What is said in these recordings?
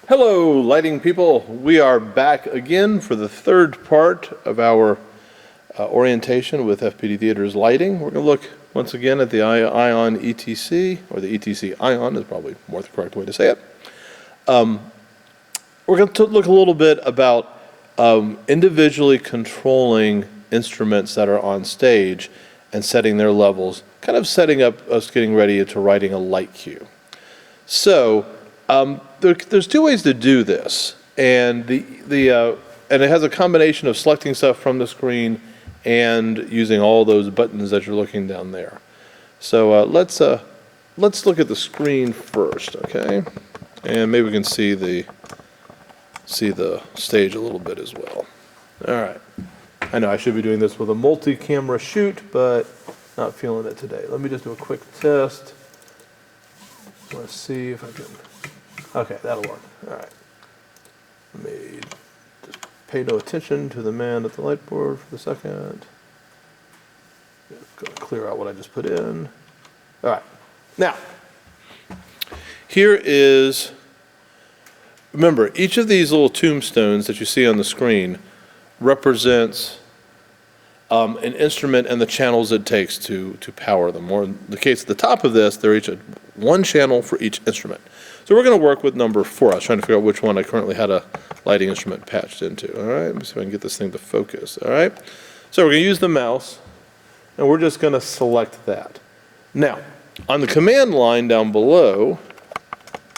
Hello, lighting people. We are back again for the third part of our orientation with FPD Theater's lighting. We're going to look once again at the ION ETC, or the ETC ION is probably more the correct way to say it. We're going to look a little bit about individually controlling instruments that are on stage and setting their levels, kind of setting up us getting ready to writing a light cue. So, there's two ways to do this, and and it has a combination of selecting stuff from the screen and using all those buttons that you're looking down there. So let's look at the screen first, okay? And maybe we can see the stage a little bit as well. All right. I know I should be doing this with a multi-camera shoot, but not feeling it today. Let me just do a quick test. Let's see if I can. Okay, that'll work. All right. Let me just pay no attention to the man at the light board for a second. Going to clear out what I just put in. All right. Now, here is, remember, each of these little tombstones that you see on the screen represents an instrument and the channels it takes to power them. Or in the case at the top of this, they're each one channel for each instrument. So we're going to work with number 4. I was trying to figure out which one I currently had a lighting instrument patched into. All right, let me see if I can get this thing to focus. All right, so we're going to use the mouse, and we're just going to select that. Now, on the command line down below,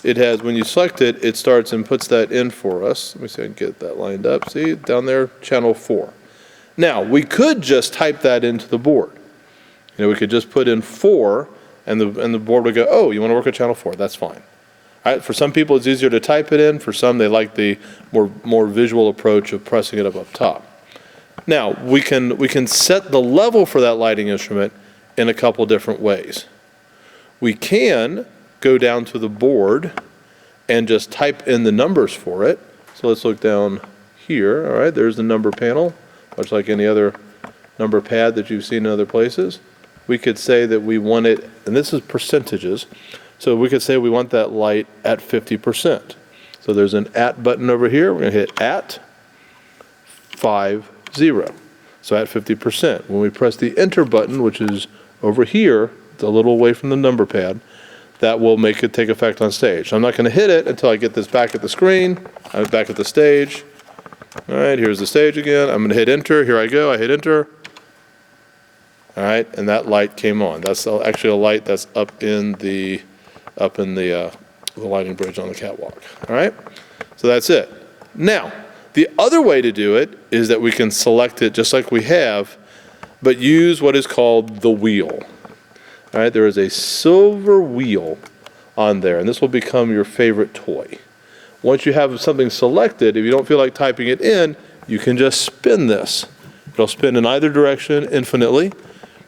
it has, when you select it, it starts and puts that in for us. Let me see if I can get that lined up. See, down there, channel 4. Now, we could just type that into the board. You know, we could just put in 4, and the board would go, oh, you want to work with channel 4, that's fine. All right, for some people it's easier to type it in, for some they like the more visual approach of pressing it up top. Now, we can set the level for that lighting instrument in a couple different ways. We can go down to the board and just type in the numbers for it. So let's look down here. All right, there's the number panel, much like any other number pad that you've seen in other places. We could say that we want it, and this is percentages, so we could say we want that light at 50%. So there's an at button over here. We're going to hit at 50. So at 50%. When we press the enter button, which is over here, a little away from the number pad, that will make it take effect on stage. So I'm not going to hit it until I get this back at the screen. I'm back at the stage. All right, here's the stage again. I'm going to hit enter. Here I go. I hit enter. All right, and that light came on. That's actually a light that's up in the lighting bridge on the catwalk. All right, so that's it. Now, the other way to do it is that we can select it just like we have, but use what is called the wheel. All right, there is a silver wheel on there, and this will become your favorite toy. Once you have something selected, if you don't feel like typing it in, you can just spin this. It'll spin in either direction infinitely,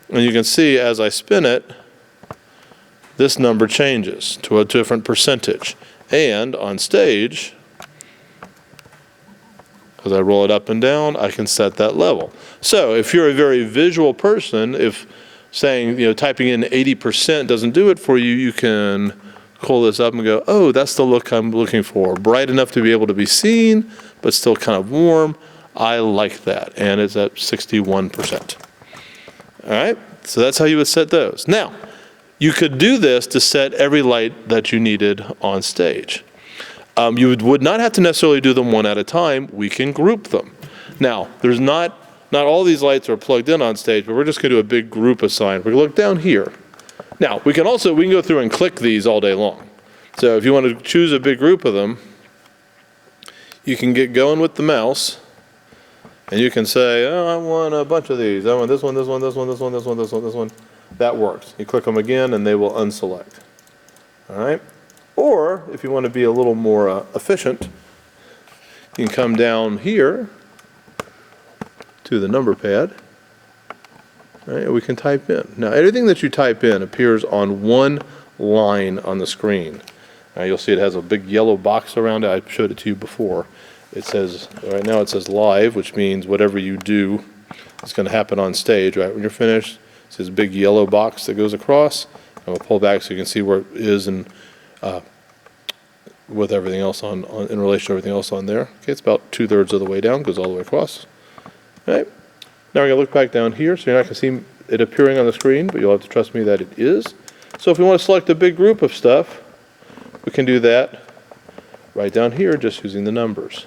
and you can see as I spin it, this number changes to a different percentage. And on stage, as I roll it up and down, I can set that level. So if you're a very visual person, if saying, typing in 80% doesn't do it for you, you can pull this up and go, oh, that's the look I'm looking for. Bright enough to be able to be seen, but still kind of warm. I like that. And it's at 61%. All right, so that's how you would set those. Now, you could do this to set every light that you needed on stage. You would not have to necessarily do them one at a time. We can group them. Now, there's not all these lights are plugged in on stage, but we're just going to do a big group assign. We're going to look down here. Now, we can go through and click these all day long. So if you want to choose a big group of them, you can get going with the mouse, and you can say, oh, I want a bunch of these. I want this one, this one, this one, this one, this one, this one, this one. That works. You click them again, and they will unselect. All right? Or, if you want to be a little more efficient, you can come down here to the number pad. All right, we can type in. Now, everything that you type in appears on one line on the screen. Now, you'll see it has a big yellow box around it. I showed it to you before. It says, right now it says live, which means whatever you do is going to happen on stage. Right when you're finished, it says big yellow box that goes across. And we'll pull back so you can see where it is and with everything else on in relation to everything else on there. Okay, it's about 2/3 of the way down, goes all the way across. All right. Now we're going to look back down here, so you're not going to see it appearing on the screen, but you'll have to trust me that it is. So if we want to select a big group of stuff, we can do that right down here just using the numbers.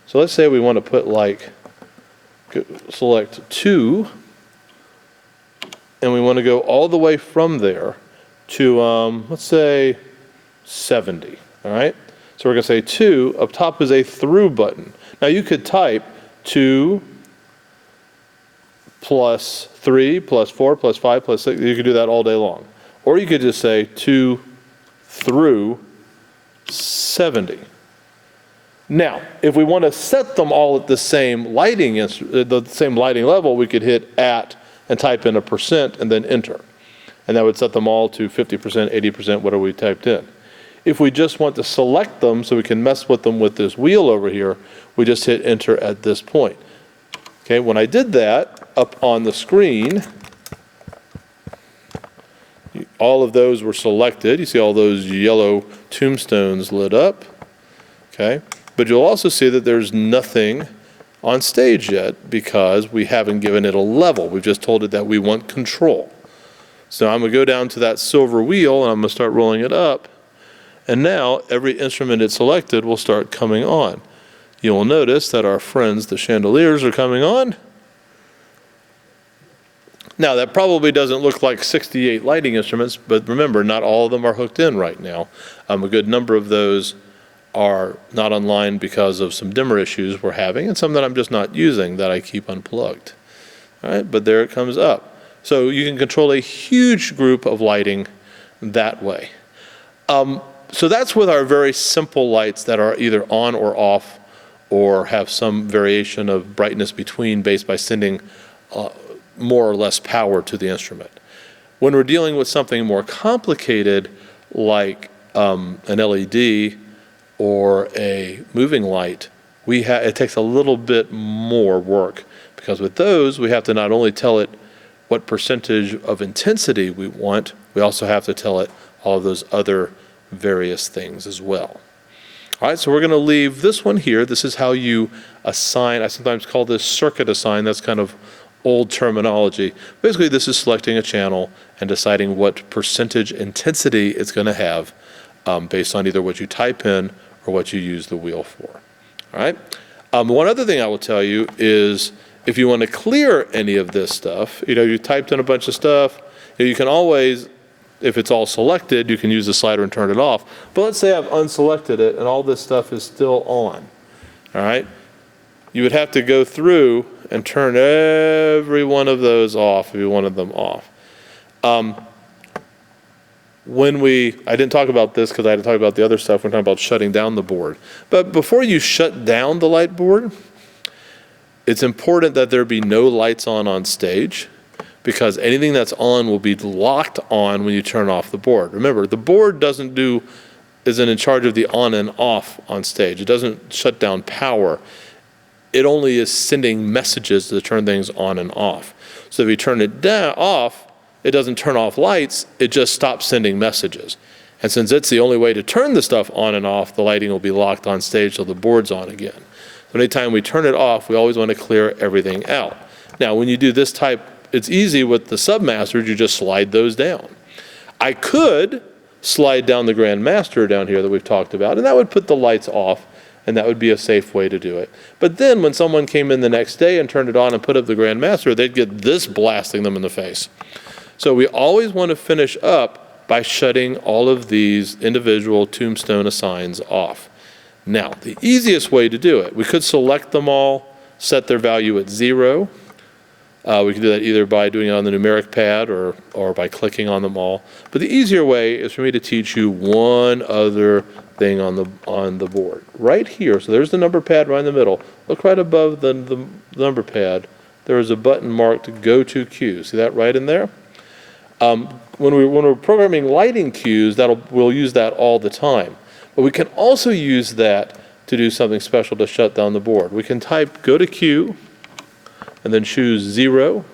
So let's say we want to put select 2, and we want to go all the way from there to, let's say, 70, all right? So we're going to say 2, up top is a through button. Now you could type 2 plus 3 plus 4 plus 5 plus 6, you could do that all day long. Or you could just say 2 through 70. Now, if we want to set them all at the same lighting level, we could hit at and type in a % and then enter. And that would set them all to 50%, 80%, whatever we typed in. If we just want to select them so we can mess with them with this wheel over here, we just hit enter at this point. Okay, when I did that, up on the screen, all of those were selected. You see all those yellow tombstones lit up. Okay, but you'll also see that there's nothing on stage yet because we haven't given it a level. We've just told it that we want control. So I'm going to go down to that silver wheel and I'm going to start rolling it up. And now every instrument it's selected will start coming on. You'll notice that our friends, the chandeliers, are coming on. Now that probably doesn't look like 68 lighting instruments, but remember, not all of them are hooked in right now. A good number of those are not online because of some dimmer issues we're having, and some that I'm just not using that I keep unplugged. All right, but there it comes up. So you can control a huge group of lighting that way. So that's with our very simple lights that are either on or off or have some variation of brightness between based by sending more or less power to the instrument. When we're dealing with something more complicated like an LED or a moving light, it takes a little bit more work because with those we have to not only tell it what percentage of intensity we want, we also have to tell it all of those other various things as well. All right, so we're going to leave this one here. This is how you assign. I sometimes call this circuit assign. That's kind of old terminology. Basically, this is selecting a channel and deciding what percentage intensity it's going to have based on either what you type in or what you use the wheel for. All right. One other thing I will tell you is if you want to clear any of this stuff, you typed in a bunch of stuff, you can always, if it's all selected, you can use the slider and turn it off. But let's say I've unselected it and all this stuff is still on. All right. You would have to go through and turn every one of those off if you wanted them off. I didn't talk about this because I had to talk about the other stuff. We're talking about shutting down the board. But before you shut down the light board, it's important that there be no lights on stage because anything that's on will be locked on when you turn off the board. Remember, the board isn't in charge of the on and off on stage. It doesn't shut down power. It only is sending messages to turn things on and off. So if you turn it off, it doesn't turn off lights, it just stops sending messages. And since it's the only way to turn the stuff on and off, the lighting will be locked on stage till the board's on again. So anytime we turn it off, we always want to clear everything out. Now, when you do this type, it's easy with the submasters, you just slide those down. I could slide down the Grand Master down here that we've talked about, and that would put the lights off, and that would be a safe way to do it. But then when someone came in the next day and turned it on and put up the Grand Master, they'd get this blasting them in the face. So we always want to finish up by shutting all of these individual tombstone assigns off. Now, the easiest way to do it, we could select them all, set their value at 0. We can do that either by doing it on the numeric pad or by clicking on them all. But the easier way is for me to teach you one other thing on the board. Right here, so there's the number pad right in the middle. Look right above the number pad. There is a button marked Go to Cue. See that right in there? When we're programming lighting cues, we'll use that all the time. But we can also use that to do something special to shut down the board. We can type Go to Cue and then choose 0.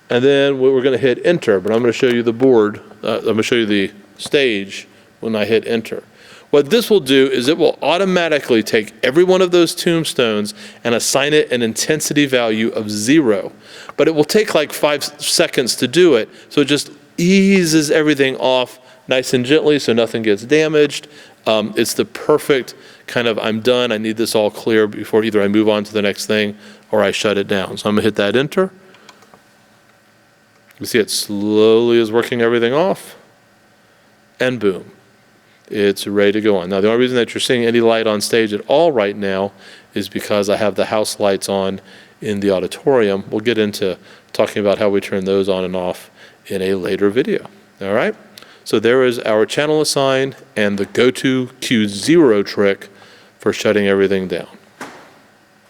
And then we're going to hit Enter, but I'm going to show you the board. I'm going to show you the stage when I hit Enter. What this will do is it will automatically take every one of those tombstones and assign it an intensity value of 0. But it will take like 5 seconds to do it, so it just eases everything off nice and gently so nothing gets damaged. It's the perfect kind of, I'm done, I need this all clear before either I move on to the next thing or I shut it down. So I'm gonna hit that enter. You see it slowly is working everything off, and boom, it's ready to go on. Now the only reason that you're seeing any light on stage at all right now is because I have the house lights on in the auditorium. We'll get into talking about how we turn those on and off in a later video, all right? So there is our channel assign and the go to Q0 trick for shutting everything down.